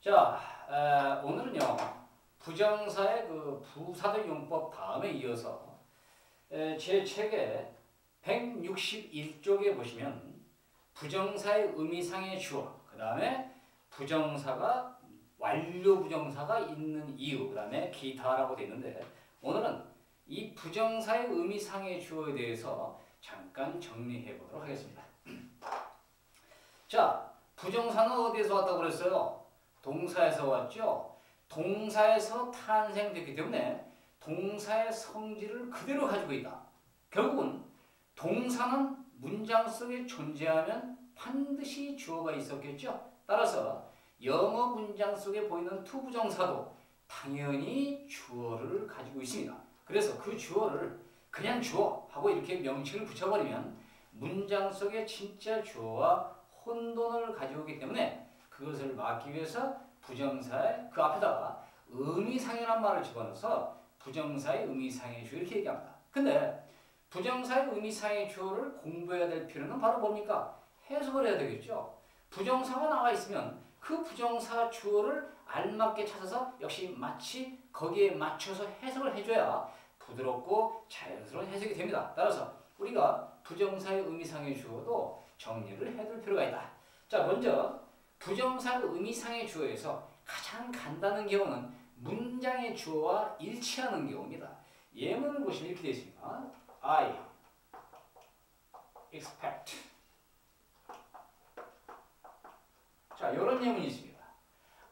자, 오늘은요, 부정사의 그 부사절 용법 다음에 이어서 제 책의 161쪽에 보시면 부정사의 의미상의 주어, 그 다음에 부정사가 완료 부정사가 있는 이유, 그 다음에 기타라고 되어 있는데 오늘은 이 부정사의 의미상의 주어에 대해서 잠깐 정리해 보도록 하겠습니다. 자, 부정사는 어디에서 왔다고 그랬어요? 동사에서 왔죠. 동사에서 탄생됐기 때문에 동사의 성질을 그대로 가지고 있다. 결국은 동사는 문장 속에 존재하면 반드시 주어가 있었겠죠. 따라서 영어 문장 속에 보이는 투부정사도 당연히 주어를 가지고 있습니다. 그래서 그 주어를 그냥 주어 하고 이렇게 명칭을 붙여버리면 문장 속에 진짜 주어와 혼돈을 가져오기 때문에 그것을 막기 위해서 부정사의 그 앞에다가 의미상이라는 말을 집어넣어서 부정사의 의미상의 주어 이렇게 얘기합니다. 근데 부정사의 의미상의 주어를 공부해야 될 필요는 바로 뭡니까? 해석을 해야 되겠죠. 부정사가 나와 있으면 그 부정사 주어를 알맞게 찾아서 역시 마치 거기에 맞춰서 해석을 해줘야 부드럽고 자연스러운 해석이 됩니다. 따라서 우리가 부정사의 의미상의 주어도 정리를 해둘 필요가 있다. 자, 먼저 부정사의 의미상의 주어에서 가장 간단한 경우는 문장의 주어와 일치하는 경우입니다. 예문을 보시면 이렇게 되어 있습니다. I expect. 자, 이런 예문이 있습니다.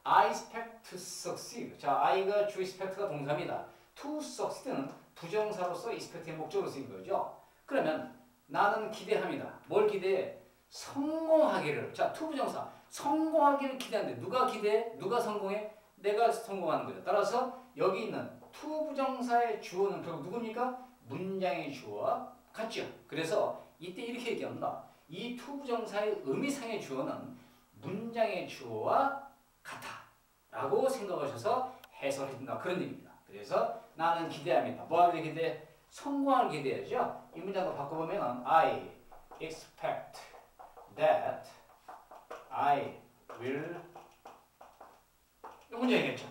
I expect to succeed. 자, I가 주 expect가 동사입니다. To succeed는 부정사로서 expect의 목적으로 쓰인 거죠. 그러면 나는 기대합니다. 뭘 기대해? 성공하기를. 자, to 부정사. 성공하기를 기대하는데 누가 기대해? 누가 성공해? 내가 성공하는 거죠. 따라서 여기 있는 to 부정사의 주어는 결국 누굽니까? 문장의 주어와 같죠. 그래서 이때 이렇게 얘기합니다. 이 to 부정사의 의미상의 주어는 문장의 주어와 같아 라고 생각하셔서 해석을 해준다. 그런 얘기입니다. 그래서 나는 기대합니다. 뭐하길 기대해? 성공을 기대하죠. 이 문장도 바꿔보면 I expect that I will 이 문장이겠죠.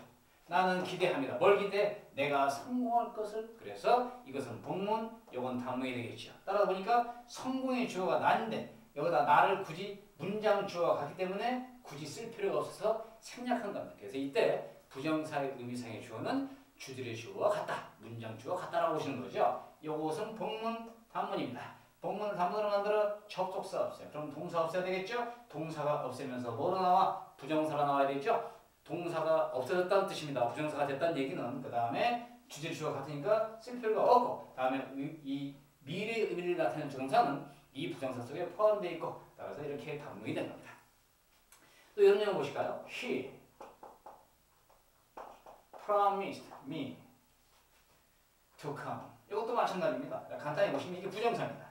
나는 기대합니다. 뭘 기대해? 내가 성공할 것을. 그래서 이것은 복문, 이건 단문이 되겠죠. 따라서 보니까 성공의 주어가 나인데 여기다 나를 굳이 문장 주어가 같기 때문에 굳이 쓸 필요가 없어서 생략한 겁니다. 그래서 이때 부정사의 의미상의 주어는 주절의 주어와 같다. 문장 주어와 같다라고 보시는 거죠. 이것은 복문, 단문입니다. 복문을 단문으로 만들어 접속사 없애요. 그럼 동사 없애야 되겠죠? 동사가 없애면서 뭐로 나와? 부정사가 나와야 되겠죠? 동사가 없어졌다는 뜻입니다. 부정사가 됐다는 얘기는 그 다음에 주절 주어가 같으니까 쓸 필요가 없고 다음에 이 미래의 의미를 나타내는 정사는 이 부정사 속에 포함되어 있고 따라서 이렇게 단문이 된 겁니다. 또 이런 내용 보실까요? He promised me to come. 이것도 마찬가지입니다. 간단히 보시면 이게 부정사입니다.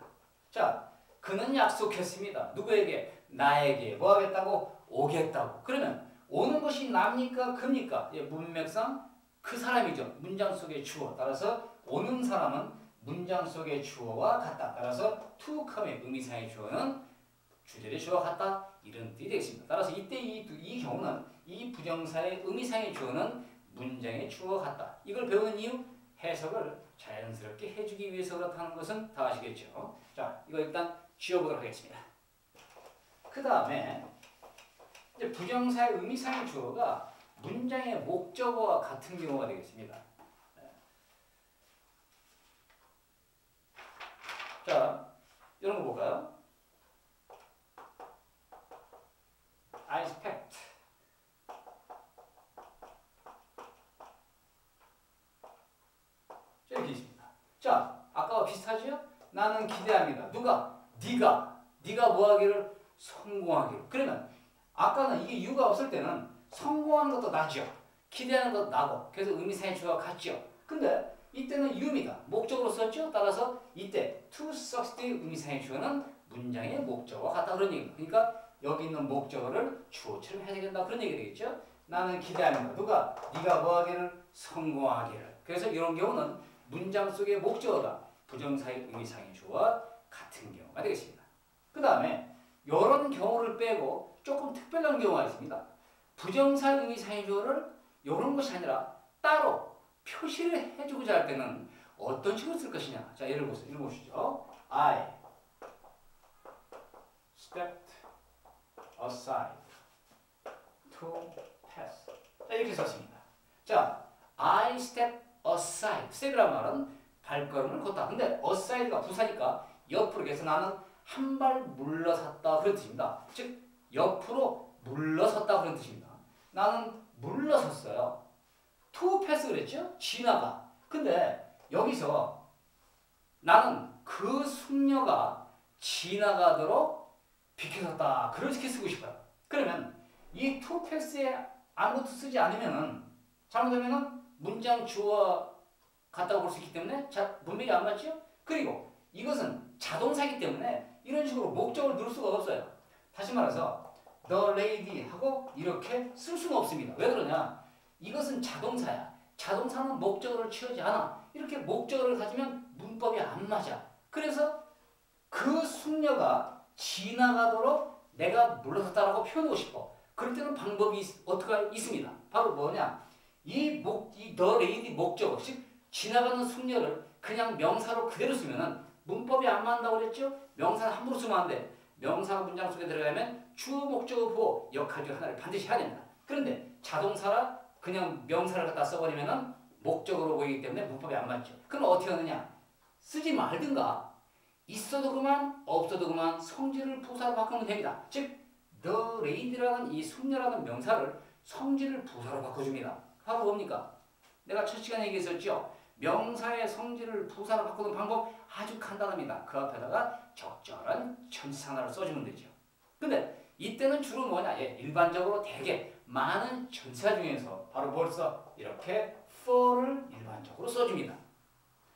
자, 그는 약속했습니다. 누구에게? 나에게. 뭐 하겠다고? 오겠다고. 그러면 오는 것이 나입니까? 그입니까? 예, 문맥상 그 사람이죠. 문장 속의 주어. 따라서 오는 사람은 문장 속의 주어와 같다. 따라서 to come의 의미상의 주어는 주절의 주어와 같다. 이런 뜻이 되겠습니다. 따라서 이때 이 경우는 이 부정사의 의미상의 주어는 문장의 주어와 같다. 이걸 배우는 이유? 해석을 자연스럽게 해주기 위해서 그렇다는 것은 다 아시겠죠? 자, 이거 일단 지워보도록 하겠습니다. 그 다음에 이제 부정사의 의미상의 주어가 문장의 목적어와 같은 경우가 되겠습니다. 자, 이런 거 볼까요? I expect. 이렇게 있습니다. 자, 아까와 비슷하죠? 나는 기대합니다. 누가? 네가 뭐 하기를? 성공하기를. 그러면 아까는 이게 유가 없을 때는 성공하는 것도 나죠. 기대하는 것도 나고. 그래서 의미상의 주어가 같죠. 근데 이때는 유입니다. 목적으로 썼죠. 따라서 이때 to succeed의 의미상의 주어는 문장의 목적어와 같다. 그런 얘기입니다. 그러니까 여기 있는 목적어를 주어처럼 해야 된다. 그런 얘기 되겠죠. 나는 기대합니다. 누가? 네가 뭐 하기를? 성공하기를. 그래서 이런 경우는 문장 속의 목적어가 부정사의 의미상의 주어와 같은 경우가 되겠습니다. 그 다음에 이런 경우를 빼고 조금 특별한 경우가 있습니다. 부정사 의미상해주어를 이런 것이 아니라 따로 표시를 해주고자 할 때는 어떤 식으로 쓸 것이냐. 자, 예를 보세요. 읽어보시죠. I stepped aside to pass. 자, 이렇게 썼습니다. 자, I step aside. step이라는 말은 발걸음을 걷다. 근데 aside가 부사니까 옆으로. 그래서 나는 한 발 물러섰다 그런 뜻입니다. 즉 옆으로 물러섰다 그런 뜻입니다. 나는 물러섰어요. to pass 그랬죠? 지나가. 근데 여기서 나는 그 숙녀가 지나가도록 비켜섰다. 그렇게 쓰고 싶어요. 그러면 이 to pass에 아무것도 쓰지 않으면은 잘못하면은 문장 주어 같다고 볼 수 있기 때문에 문맥이 안 맞죠? 그리고 이것은 자동사이기 때문에 이런 식으로 목적을 넣을 수가 없어요. 다시 말해서 the lady 하고 이렇게 쓸 수는 없습니다. 왜 그러냐? 이것은 자동사야. 자동사는 목적어를 취하지 않아. 이렇게 목적어를 가지면 문법이 안 맞아. 그래서 그 숙녀가 지나가도록 내가 물러섰다라고 표현하고 싶어. 그럴 때는 방법이 어떻게 있습니다. 바로 뭐냐? 이 the lady 목적어, 즉 지나가는 숙녀를 그냥 명사로 그대로 쓰면은 문법이 안 맞는다고 그랬죠? 명사는 함부로 쓰면 안 돼. 명사가 문장 속에 들어가면 주어, 목적어, 보어 역할 중 하나를 반드시 해야 됩니다. 그런데 자동사라 그냥 명사를 갖다 써버리면은 목적으로 보이기 때문에 문법이 안 맞죠. 그럼 어떻게 하느냐? 쓰지 말든가 있어도 그만 없어도 그만 성질을 부사로 바꾸면 됩니다. 즉 the lady라는 이 숙녀라는 명사를 성질을 부사로 바꿔줍니다. 바로 뭡니까? 내가 첫 시간에 얘기했었죠. 명사의 성질을 부사로 바꾸는 방법 아주 간단합니다. 그 앞에다가 적절한 전치사 하나를 써주면 되죠. 근데 이때는 주로 뭐냐? 예, 일반적으로 대개 많은 전치사 중에서 바로 벌써 이렇게 for를 일반적으로 써줍니다.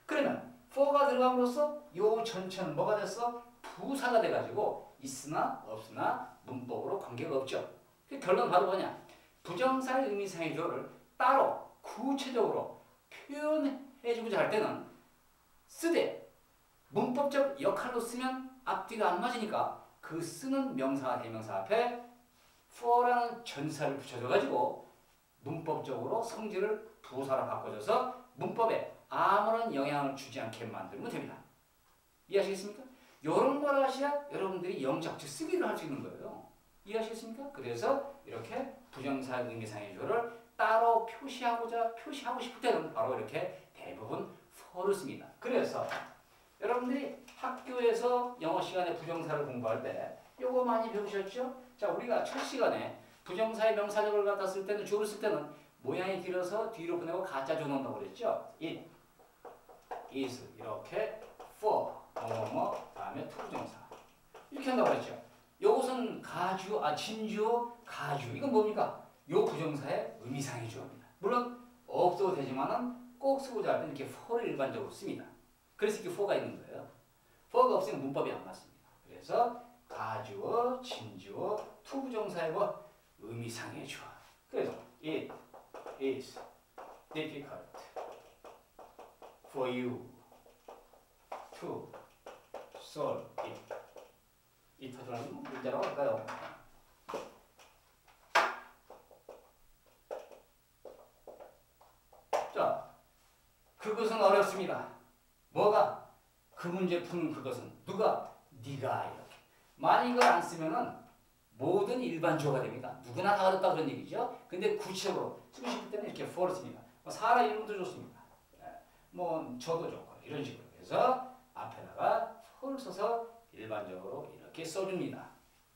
그러면 for가 들어감으로써 이 전체는 뭐가 됐어? 부사가 돼가지고 있으나 없으나 문법으로 관계가 없죠. 그 결론 바로 뭐냐? 부정사의 의미상의 주어를 따로 구체적으로 표현해주고자 할 때는 쓰되 문법적 역할로 쓰면 앞뒤가 안 맞으니까 그 쓰는 명사와 대명사 앞에 for라는 전사를 붙여줘가지고 문법적으로 성질을 부사로 바꿔줘서 문법에 아무런 영향을 주지 않게 만들면 됩니다. 이해하시겠습니까? 이런 걸 하셔야 여러분들이 영작, 즉 쓰기를 할 수 있는 거예요. 이해하시겠습니까? 그래서 이렇게 부정사 의미상의 주어를 따로 표시하고 싶을 때는 바로 이렇게 대부분 for를 씁니다. 그래서 여러분들이 학교에서 영어 시간에 부정사를 공부할 때 요거 많이 배우셨죠? 자, 우리가 첫 시간에 부정사의 명사적을 갖다 쓸 때는 주어를 쓸 때는 모양이 길어서 뒤로 보내고 가짜 줘 넣는다고 그랬죠? it is 이렇게 for 뭐뭐뭐 다음에 투부정사 이렇게 한다고 그랬죠? 요것은 진주어, 가주 이건 뭡니까? 요 부정사의 의미상의 주어입니다. 물론 없어도 되지만은 꼭 쓰고자 할 때는 이렇게 for를 일반적으로 씁니다. 그래서 이렇게 for가 있는 거예요. for가 없으면 문법이 안 맞습니다. 그래서 가주어, 진주어, 투부정사의 뭐 의미상의 주어. 그래서 it is difficult for you to solve it. 이 터전은 문제라고 할까요? 자, 그것은 어렵습니다. 뭐가? 그 문제 푸는 그것은 누가? 네가 이렇게. 만약 이걸 안 쓰면은 모든 일반 주어가 됩니다. 누구나 다 어렵다 그런 얘기죠. 근데 구체적으로 쓰고 싶을 때는 이렇게 for를 씁니다. 사람 이름도 좋습니다. 뭐 저도 좋고 이런 식으로 해서 앞에다가 for를 써서 일반적으로 이렇게 써줍니다.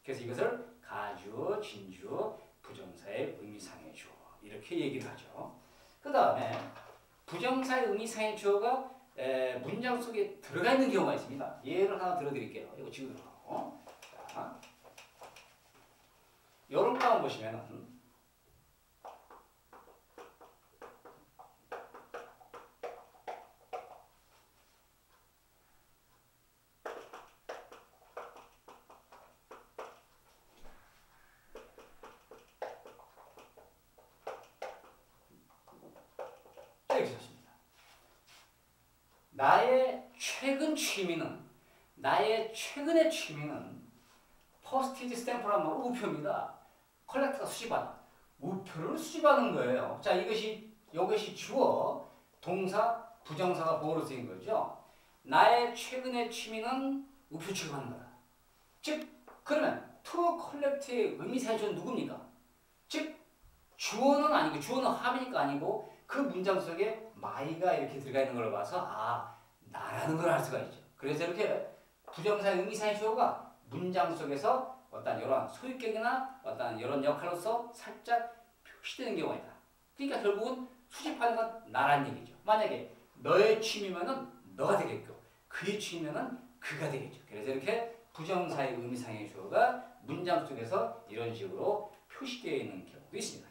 그래서 이것을 가주어, 진주어, 부정사의 의미상의 주어 이렇게 얘기를 하죠. 그 다음에 부정사의 의미상의 주어가 문장 속에 들어가 있는 경우가 있습니다. 예를 하나 들어드릴게요. 이거 지금 들어가고. 자, 요런 거 한번 보시면은 이렇게 썼습니다. 나의 최근의 취미는 포스티지 스탬프란 말 우표입니다. 컬렉터가 수집하다. 우표를 수집하는 거예요. 자, 이것이 주어, 동사, 부정사가 보호로 쓰인 거죠. 나의 최근의 취미는 우표 취급하는 거다. 즉, 그러면 to collect의 의미사실은 누굽니까? 즉, 주어는 아니고, 주어는 함이니까 아니고, 그 문장 속에 my가 이렇게 들어가 있는 걸 봐서, 아, 나라는 걸 알 수가 있죠. 그래서 이렇게 부정사의 의미사의 주어가 문장 속에서 어떤 이런 소유격이나 어떤 이런 역할로서 살짝 표시되는 경우가 있다. 그러니까 결국은 수집하는 건 나란 얘기죠. 만약에 너의 취미면은 너가 되겠고, 그의 취미면은 그가 되겠죠. 그래서 이렇게 부정사의 의미상의 주어가 문장 속에서 이런 식으로 표시되어 있는 경우도 있습니다.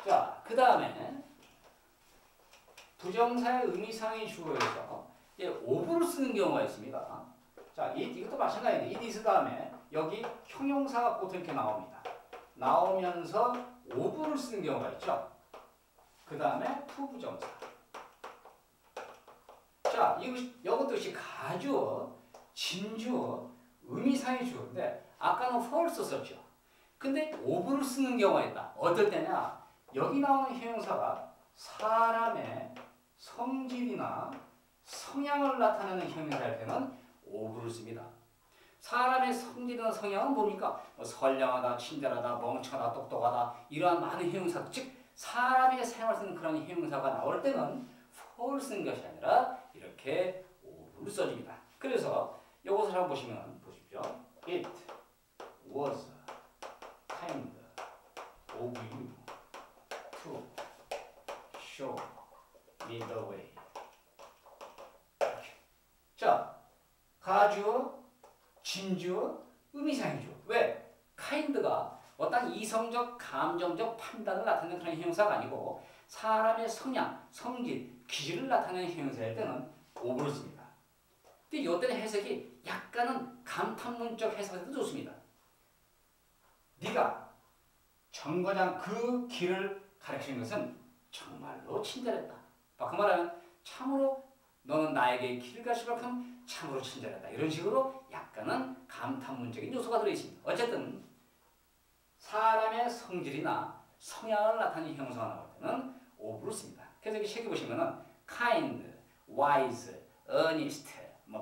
자, 그 다음에 부정사의 의미상의 주어에서 of를 쓰는 경우가 있습니다. 자, 이것도 마찬가지인데 it is 다음에 여기 형용사가 보통 이렇게 나옵니다. 나오면서 of를 쓰는 경우가 있죠. 그 다음에 to 부정사. 자, 이것도 역시 가주어, 진주어, 의미상의 주어인데 아까는 for 썼었죠. 근데 of를 쓰는 경우가 있다. 어떨 때냐? 여기 나오는 형용사가 사람의 성질이나 성향을 나타내는 형용사일 때는 of를 씁니다. 사람의 성질이나 성향은 뭡니까? 선량하다, 친절하다, 멍청하다, 똑똑하다 이러한 많은 형용사, 즉 사람에게 사용할 수 있는 그런 형용사가 나올 때는 for를 쓰는 것이 아니라 이렇게 of를 써줍니다. 그래서 이것을 한번 보십시오. It was kind of you to show me the way. 자, 가주어, 진주어, 의미상의 주어. 왜? kind가 어떤 이성적, 감정적 판단을 나타내는 그런 형용사가 아니고 사람의 성향, 성질, 기질을 나타내는 형용사일 때는 of를 씁니다. 근데 이때는 해석이 약간은 감탄문적 해석이 좋습니다. 네가 정거장 그 길을 가르치는 것은 정말로 친절했다. 그 말하면 참으로 너는 나에게 길을 가르칠 만큼 참으로 친절했다. 이런 식으로 약간은 감탄문적인 요소가 들어있습니다. 어쨌든 사람의 성질이나 성향을 나타내는 형용사가 나올 때는 of를 씁니다. 그래서 여기 책에 보시면은 kind, wise, earnest,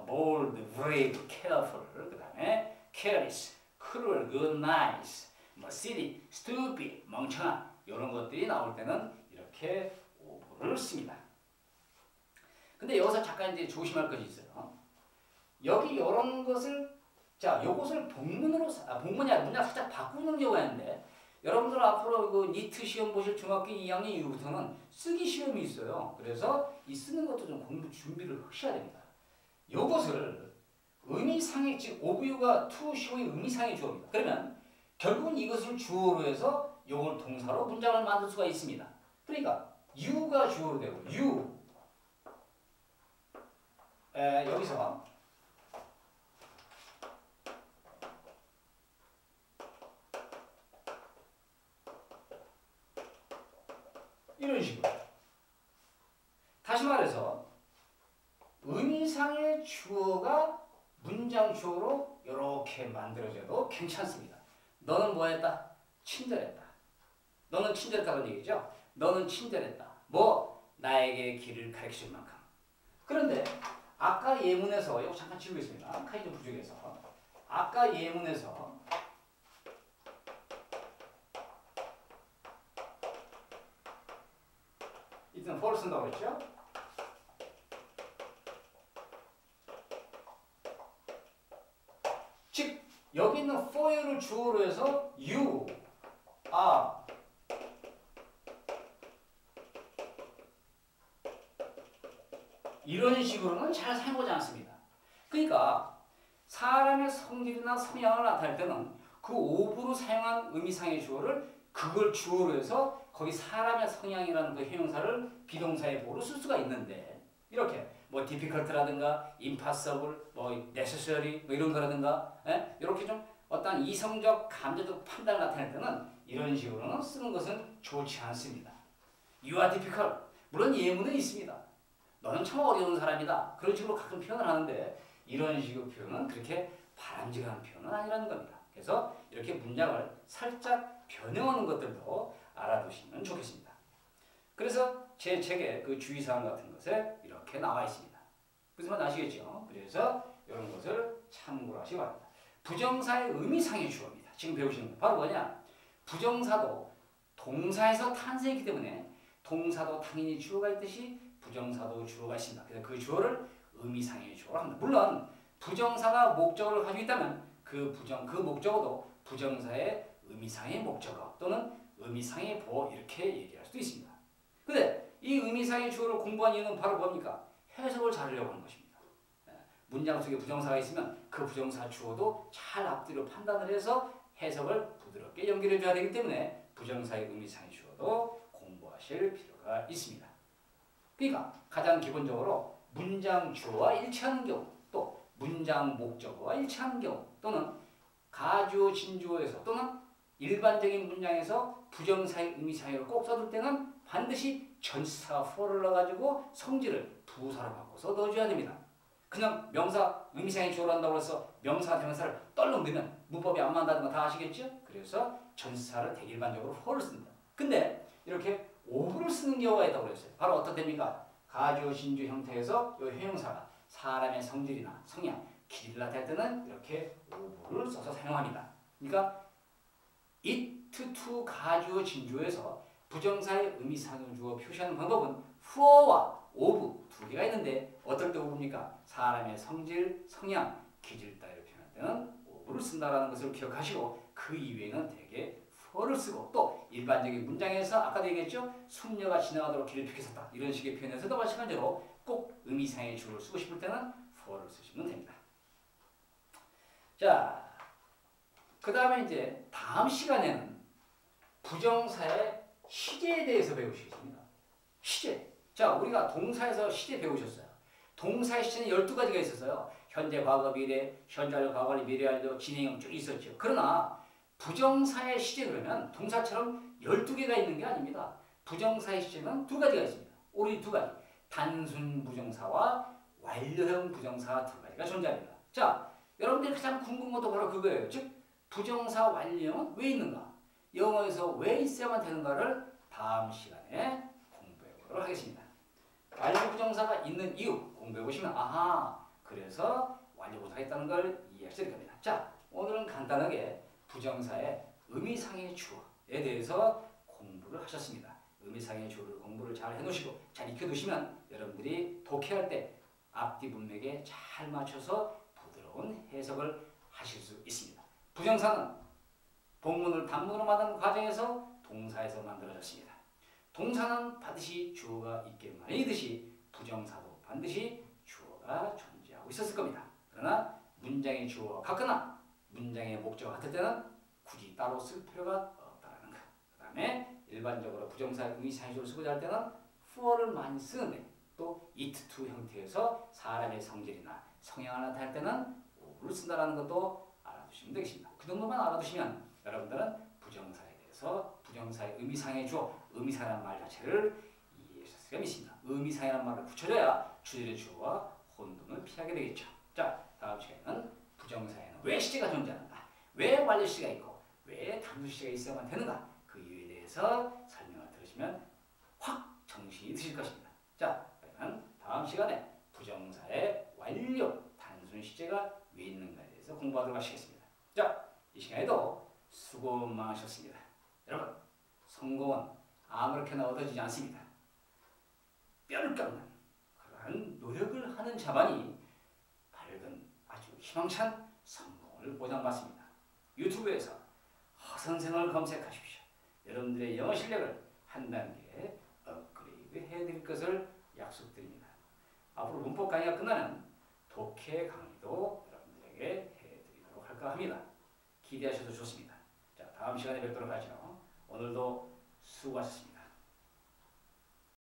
bold, brave, careful, 그 다음에 careless, cruel, good, nice, silly, stupid, 멍청한 이런 것들이 나올 때는 이렇게 of를 씁니다. 근데 여기서 잠깐 이제 조심할 것이 있어요. 여기 이런 것을 요것을 본문으로 본문이 아니라 문장 살짝 바꾸는 경우가 있는데 여러분들 앞으로 그 니트 시험 보실 중학교 2학년 이후부터는 쓰기 시험이 있어요. 그래서 이 쓰는 것도 좀 공부 준비를 하셔야 됩니다. 요것을 의미상의 즉 of you가 to show의 의미상의 주어입니다. 그러면 결국은 이것을 주어로 해서 요걸 동사로 문장을 만들 수가 있습니다. 그러니까 you가 주어로 되고 you 여기서 이런 식으로 다시 말해서 의미상의 주어가 문장 주어로 이렇게 만들어져도 괜찮습니다. 너는 뭐 했다? 친절했다. 너는 친절했다는 얘기죠. 너는 친절했다. 나에게 길을 가르칠 만큼. 그런데 아까 예문에서 이거 잠깐 지우겠습니다. 카이드 부족해서 아까 예문에서 일단 for를 쓴다고 그랬죠? 즉 여기 있는 for you를 주어로 해서 you are 이런 식으로는 잘 사용하지 않습니다. 그러니까 사람의 성질이나 성향을 나타낼 때는 그 of로 사용한 의미상의 주어를 그걸 주어로 해서 거기 사람의 성향이라는 그 형용사를 비동사의 보호로 쓸 수가 있는데 이렇게 difficult라든가 impossible, necessary 이런 거라든가 이렇게 좀 어떤 이성적, 감정적 판단을 나타낼 때는 이런 식으로는 쓰는 것은 좋지 않습니다. You are difficult. 물론 예문은 있습니다. 너는 참 어려운 사람이다. 그런 식으로 가끔 표현을 하는데 이런 식의 표현은 그렇게 바람직한 표현은 아니라는 겁니다. 해서 이렇게 문장을 살짝 변형하는 것들도 알아두시면 좋겠습니다. 그래서 제 책에 그 주의사항 같은 것에 이렇게 나와 있습니다. 무슨 말인지 아시겠죠? 그래서 이런 것을 참고로 하시기 바랍니다. 부정사의 의미상의 주어입니다. 지금 배우시는 거 바로 뭐냐? 부정사도 동사에서 탄생했기 때문에 동사도 당연히 주어가 있듯이 부정사도 주어가 있습니다. 그래서 그 주어를 의미상의 주어로 합니다. 물론 부정사가 목적어를 가지고 있다면 그 목적어도 부정사의 의미상의 목적어 또는 의미상의 보어 이렇게 얘기할 수도 있습니다. 근데 이 의미상의 주어를 공부한 이유는 바로 뭡니까? 해석을 잘하려고 하는 것입니다. 문장 속에 부정사가 있으면 그 부정사 주어도 잘 앞뒤로 판단을 해서 해석을 부드럽게 연결해 줘야 되기 때문에 부정사의 의미상의 주어도 공부하실 필요가 있습니다. 그러니까 가장 기본적으로 문장 주어와 일치하는 경우 또 문장 목적어와 일치하는 경우 또는 가주어 진주어에서 또는 일반적인 문장에서 부정사의 의미상의를 꼭 써둘 때는 반드시 전치사 for를 넣어가지고 성질을 부사로 바꿔서 넣어줘야 됩니다. 그냥 명사 의미상의 주어로 한다고 해서 명사 대명사를 떨렁 넣으면 문법이 안 맞는다는 거 다 아시겠죠? 그래서 전치사를 대일반적으로 for를 씁니다. 근데 이렇게 오브를 쓰는 경우가 있다고 그랬어요. 바로 어떤 때입니까? 가주어 진주 형태에서 이 형용사가 사람의 성질이나 성향, 길이를 나타낼 때는 이렇게 오브를 써서 사용합니다. 그러니까 it, to 가주어 진주에서 부정사의 의미상의 주어 표시하는 방법은 for와 of 두 개가 있는데 어떨 때 of입니까? 사람의 성질, 성향, 기질 따위를 표현할 때는 of를 쓴다는 것을 기억하시고 그 이외에는 대개 for를 쓰고 또 일반적인 문장에서 아까도 얘기했죠? 숙녀가 지나가도록 길을 펴게 섰다 이런 식의 표현에서도 마찬가지로 꼭 의미상의 주어를 쓰고 싶을 때는 for를 쓰시면 됩니다. 자, 그 다음에 이제 다음 시간에는 부정사의 시제에 대해서 배우시겠습니다. 시제. 자, 우리가 동사에서 시제 배우셨어요. 동사의 시제는 12가지가 있었어요. 현재, 과거, 미래, 현재 완료, 과거 완료, 미래 완료, 진행형 쭉 있었죠. 그러나 부정사의 시제 그러면 동사처럼 12개가 있는 게 아닙니다. 부정사의 시제는 2가지가 있습니다. 오로지 2가지. 단순 부정사와 완료형 부정사 2가지가 존재합니다. 자, 여러분들이 가장 궁금한 것도 바로 그거예요. 즉, 부정사 완료형은 왜 있는가? 영어에서 왜 있어야만 되는가를 다음 시간에 공부해보도록 하겠습니다. 완료 부정사가 있는 이유 공부해보시면 아하, 그래서 완료 부정사가 있다는 걸 이해하실 겁니다. 자, 오늘은 간단하게 부정사의 의미상의 주어에 대해서 공부를 하셨습니다. 의미상의 주어를 공부를 잘 해놓으시고 잘 익혀두시면 여러분들이 독해할 때 앞뒤 문맥에 잘 맞춰서 부드러운 해석을 하실 수 있습니다. 부정사는 본문을 단문으로 만드는 과정에서 동사에서 만들어졌습니다. 동사는 반드시 주어가 있게 마련이듯이 부정사도 반드시 주어가 존재하고 있었을 겁니다. 그러나 문장의 주어가 같거나 문장의 목적어가 같을 때는 굳이 따로 쓸 필요가 없다는 것. 그 다음에 일반적으로 부정사의 의미상의 주어를 쓰고자 할 때는 for를 많이 쓰는데 또 it to 형태에서 사람의 성질이나 성향을 나타낼 때는 of를 쓴다는 것도 알아두시면 되겠습니다. 그 정도만 알아두시면 여러분들은 부정사에 대해서 부정사의 의미상의 주어, 의미사라는 말 자체를 이해하실 수가 있습니다. 의미상이라는 말을 붙여줘야 주절의 주어와 혼돈을 피하게 되겠죠. 자, 다음 시간에는 부정사에는 왜 시제가 존재하는가, 왜 완료 시제가 있고 왜 단수 시제가 있어야만 되는가 그 이유에 대해서 설명을 들으시면 확 정신이 드실 것입니다. 자, 그러면 다음 시간에 부정사의 완료, 단순 시제가 왜 있는가에 대해서 공부하도록 하시겠습니다. 자, 이 시간에도 수고 많으셨습니다. 여러분, 성공은 아무렇게나 얻어지지 않습니다. 뼈를 깎는 그러한 노력을 하는 자만이 밝은 아주 희망찬 성공을 보장받습니다. 유튜브에서 허선생을 검색하십시오. 여러분들의 영어 실력을 한 단계 업그레이드 해드릴 것을 약속드립니다. 앞으로 문법 강의가 끝나면 독해 강의도 여러분들에게 해드리도록 할까 합니다. 기대하셔도 좋습니다. 자, 다음 시간에 뵙도록 하죠. 오늘도 수고하셨습니다.